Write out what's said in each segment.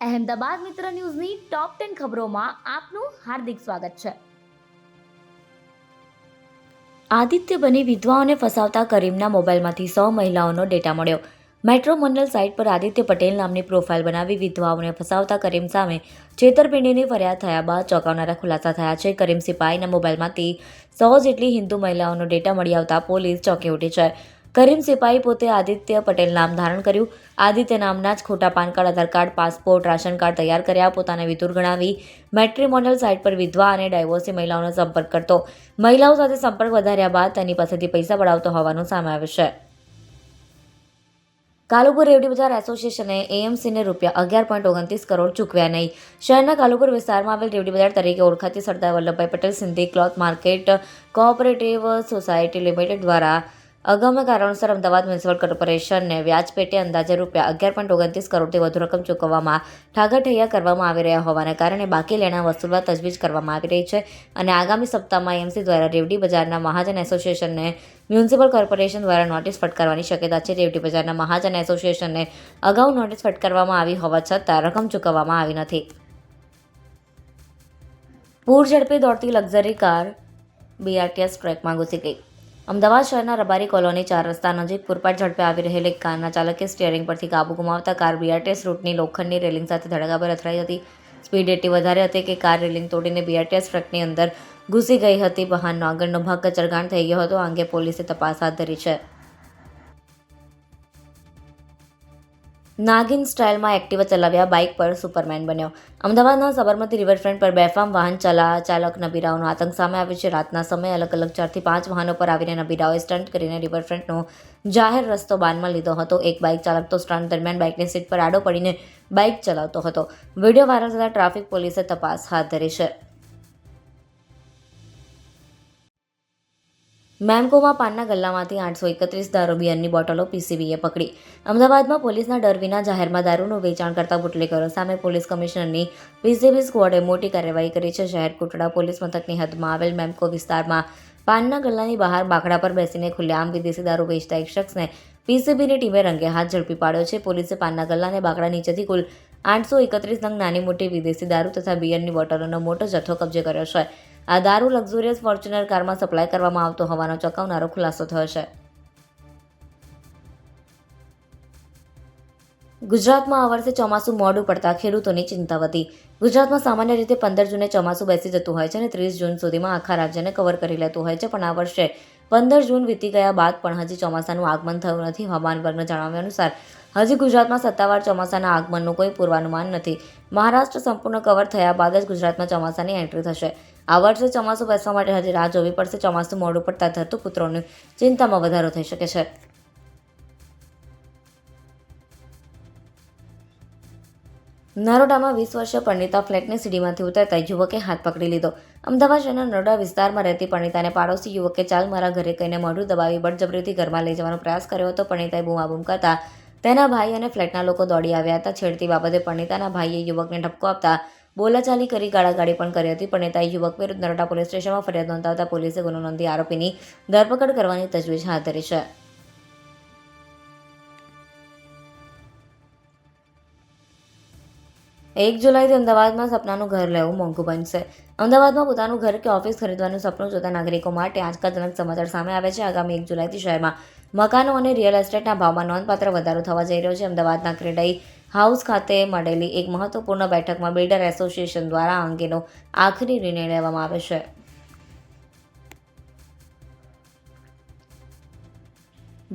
અહેમદાબાદ મિત્ર ન્યૂઝની ટોપ 10 ખબરોમાં આપનું હાર્દિક સ્વાગત છે. આદિત્ય બની વિધવાઓને ફસાવતા કરીમના મોબાઈલમાંથી 100 મહિલાઓનો ડેટા મળ્યો. મેટ્રોમોનિયલ સાઇટ પર આદિત્ય પટેલ નામની પ્રોફાઇલ બનાવી વિધવાઓને ફસાવતા કરીમ સામે છેતરપિંડીની ફરિયાદ થયા બાદ ચોંકાવનારા ખુલાસા થયા છે. કરીમ સિપાહીના મોબાઈલમાંથી 100 જેટલી હિન્દુ મહિલાઓનો ડેટા મળી આવતા પોલીસ ચોંકી ઉઠી છે. કરીમ સિપાહી પોતે આદિત્ય પટેલ નામ ધારણ કર્યું. આદિત્ય નામના જ ખોટા પાન કાર્ડ, આધાર કાર્ડ, પાસપોર્ટ, રાશન કાર્ડ તૈયાર કર્યા. પોતાને વિધુર ગણાવી મેટ્રિમોનિયલ સાઇટ પર વિધવા અને ડાયવોર્સી મહિલાઓનો સંપર્ક કરતો. મહિલાઓ સાથે સંપર્ક વધાર્યા બાદ તેની પાસેથી પૈસા પડાવતો હોવાનું સામે આવ્યું છે. કાલુપુર રેવડી બજાર એસોસિએશને એએમસીને ₹11.29 કરોડ ચૂકવ્યા નહીં. શહેરના કાલુપુર વિસ્તારમાં આવેલ રેવડી બજાર તરીકે ઓળખાતી Sardar Vallabhbhai Patel Sindhi cloth market cooperative society limited દ્વારા અગમ્ય કારણોસર અમદાવાદ મ્યુનિસિપલ કોર્પોરેશનને વ્યાજ પેટે અંદાજે ₹11.29 કરોડથી વધુ રકમ ચૂકવવામાં ઠાગાઠૈયા કરવામાં આવી રહ્યા હોવાને કારણે બાકી લેણા વસૂલવા તજવીજ કરવામાં આવી રહી છે અને આગામી સપ્તાહમાં એએમસી દ્વારા રેવડી બજારના મહાજન એસોસિએશનને મ્યુનિસિપલ કોર્પોરેશન દ્વારા નોટિસ ફટકારવાની શક્યતા છે. રેવડી બજારના મહાજન એસોસિએશનને અગાઉ નોટિસ ફટકારવામાં આવી હોવા છતાં રકમ ચૂકવવામાં આવી નથી. પૂર ઝડપે દોડતી લક્ઝરી કાર બીઆરટીએસ ટ્રેકમાં ઘૂસી ગઈ. અમદાવાદ શહેરના રબારી કોલોની 4 રસ્તા નજીક પૂરપાટ ઝડપે આવી રહેલી કારના ચાલકે સ્ટીયરિંગ પરથી કાબુ ગુમાવતા કાર બીઆરટીએસ રૂટની લોખંડની રેલિંગ સાથે ધડાકાભેર અથડાઈ હતી. સ્પીડ એટલી વધારે હતી કે કાર રેલિંગ તોડીને બીઆરટીએસ ટ્રકની અંદર ઘૂસી ગઈ હતી. વાહનનો આગળનો ભાગ કચરગાણ થઈ ગયો હતો. આ અંગે પોલીસે તપાસ હાથ ધરી છે. નાગિન સ્ટાઇલમાં એક્ટિવા ચલાવ્યા બાઇક પર સુપરમેન બન્યો. અમદાવાદના સબરમતી રિવરફ્રન્ટ પર બેફામ વાહન ચાલક નબીરાઓનો આતંક સામે આવ્યો છે. રાતના સમયે અલગ 4 થી 5 વાહનો પર આવીને નબીરાઓએ સ્ટન્ટ કરીને રિવરફ્રન્ટનો જાહેર રસ્તો બાનમાં લીધો હતો. એક બાઇક ચાલક તો સ્ટન્ટ દરમિયાન બાઇકની સીટ પર આડો પડીને બાઇક ચલાવતો હતો. વિડીયો વાયરલ થતાં ટ્રાફિક પોલીસે તપાસ હાથ ધરી છે. મેમકોમાં પાનના ગલ્લામાંથી 831 દારૂ બિયરની બોટલો પીસીબીએ પકડી. અમદાવાદમાં પોલીસના ડર વિના જાહેરમાં દારૂનું વેચાણ કરતા બુટલેગરો સામે પોલીસ કમિશનરની પીસીબી સ્ક્વોડે મોટી કાર્યવાહી કરી છે. શહેર કોટડા પોલીસ મથકની હદમાં આવેલ મેમકો વિસ્તારમાં પાનના ગલ્લાની બહાર બાકડા પર બેસીને ખુલ્લેઆમ વિદેશી દારૂ વેચતા એક શખ્સને પીસીબીની ટીમે રંગે હાથ ઝડપી પાડ્યો છે. પોલીસે પાનના ગલ્લાને બાકડા નીચેથી કુલ 831 નંગ નાની મોટી વિદેશી દારૂ તથા બિયરની બોટલોનો મોટો જથ્થો કબજે કર્યો છે. આ દારૂ લક્ઝુરિયસ ફોર્ચ્યુનર કારમાં સપ્લાય કરવામાં આવતો હોવાનો ચોંકાવનારો ખુલાસો થયો છે. ગુજરાતમાં આ વર્ષે ચોમાસું મોડું પડતા ખેડૂતોની ચિંતા વધી. ગુજરાતમાં સામાન્ય રીતે 15 જૂને ચોમાસું બેસી જતું હોય છે અને 30 જૂન સુધીમાં આખા રાજ્યને કવર કરી લેતું હોય છે. પણ આ વર્ષે 15 જૂન વીતી ગયા બાદ પણ હજી ચોમાસાનું આગમન થયું નથી. હવામાન વિભાગના જણાવ્યા અનુસાર હજી ગુજરાતમાં સત્તાવાર ચોમાસાના આગમનનું કોઈ પૂર્વાનુમાન નથી. મહારાષ્ટ્ર સંપૂર્ણ કવર થયા બાદ જ ગુજરાતમાં ચોમાસાની એન્ટ્રી થશે. આ વર્ષે ચોમાસું બેસવા માટે હજી રાહ જોવી પડશે. ચોમાસું મોડું પડતા ધરતીપુત્રોની ચિંતામાં વધારો થઈ શકે છે. નરોડામાં 20 વર્ષીય પરિણીતા ફ્લેટની સીડીમાંથી ઉતરતા યુવકે હાથ પકડી લીધો. અમદાવાદ શહેરના નરોડા વિસ્તારમાં રહેતી પરિણીતાને પાડોશી યુવકે ચાલ મારા ઘરે કહીને મોઢું દબાવી બળજબરીથી ઘરમાં લઈ જવાનો પ્રયાસ કર્યો હતો. પરિણીતાએ બૂમાબૂમ કરતા તેના ભાઈ અને ફ્લેટના લોકો દોડી આવ્યા હતા. છેડતી બાબતે પરિણીતાના ભાઈએ યુવકને ઠપકો આપતા બોલાચાલી કરી ગાળાગાળી પણ કરી હતી. પરિણીતાએ યુવક વિરુદ્ધ નરોડા પોલીસ સ્ટેશનમાં ફરિયાદ નોંધાવતા પોલીસે ગુનો નોંધી આરોપીની ધરપકડ કરવાની તજવીજ હાથ ધરી છે. 1 જુલાઈથી અમદાવાદમાં સપનાનું ઘર લેવું મોંઘું બનશે. અમદાવાદમાં પોતાનું ઘર કે ઓફિસ ખરીદવાનું સપનું જોતા નાગરિકો માટે આંચકાજનક સમાચાર સામે આવે છે. આગામી 1 જુલાઈથી શહેરમાં મકાનો અને રિયલ એસ્ટેટના ભાવમાં નોંધપાત્ર વધારો થવા જઈ રહ્યો છે. અમદાવાદના ક્રેડાઈ હાઉસ ખાતે મળેલી એક મહત્વપૂર્ણ બેઠકમાં બિલ્ડર એસોસિએશન દ્વારા આ અંગેનો આખરી નિર્ણય લેવામાં આવ્યો છે.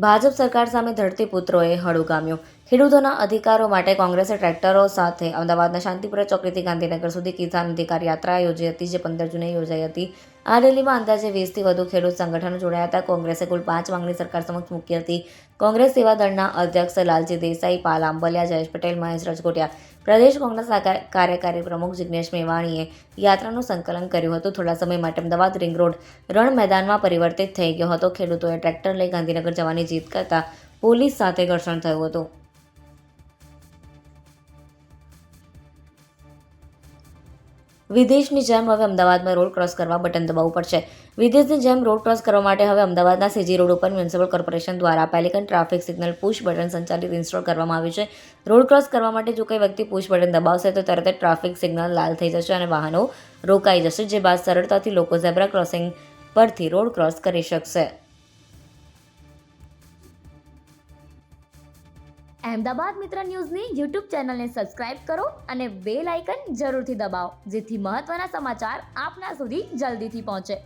ભાજપ સરકાર સામે ધરતીપુત્રોએ હળ ઉગામ્યું. ખેડૂતોના અધિકારો માટે કોંગ્રેસે ટ્રેક્ટરો સાથે અમદાવાદના શાંતિપુરા ચોકડીથી ગાંધીનગર સુધી કિસાન અધિકાર યાત્રા યોજી હતી, જે 15 જૂને યોજાઈ હતી. આ રેલીમાં અંદાજે 20થી વધુ ખેડૂત સંગઠનો જોડાયા હતા. કોંગ્રેસે કુલ 5 માંગણી સરકાર સમક્ષ મૂકી હતી. કોંગ્રેસ સેવા દળના અધ્યક્ષ લાલજી દેસાઈ, પાલ આંબલિયા, જયેશ પટેલ, મહેશ રાજકોટિયા, પ્રદેશ કોંગ્રેસના કાર્યકારી પ્રમુખ જિગ્નેશ મેવાણીએ યાત્રાનું સંકલન કર્યું હતું. થોડા સમય માટે અમદાવાદ રિંગ રોડ રણ મેદાનમાં પરિવર્તિત થઈ ગયો હતો. ખેડૂતોએ ટ્રેક્ટર લઈ ગાંધીનગર જવાની જીદ કરતા પોલીસ સાથે ઘર્ષણ થયું હતું. વિદેશની જેમ હવે અમદાવાદમાં રોડ ક્રોસ કરવા બટન દબાવવું પડશે. વિદેશની જેમ રોડ ક્રોસ કરવા માટે હવે અમદાવાદના સીજી રોડ ઉપર મ્યુનિસિપલ કોર્પોરેશન દ્વારા pelican traffic signal push button સંચાલિત ઇન્સ્ટોલ કરવામાં આવ્યું છે. રોડ ક્રોસ કરવા માટે જો કોઈ વ્યક્તિ પુશ બટન દબાવશે તો તરત જ ટ્રાફિક સિગ્નલ લાલ થઈ જશે અને વાહનો રોકાઈ જશે, જે બાદ સરળતાથી લોકો ઝેબ્રા ક્રોસિંગ પરથી રોડ ક્રોસ કરી શકશે. અહેમદાબાદ મિત્ર ન્યૂઝની યુટ્યુબ ચેનલને સબસ્ક્રાઇબ કરો અને બેલ આઇકન જરૂરથી દબાવો, જેથી મહત્ત્વના સમાચાર આપના સુધી જલ્દીથી પહોંચે.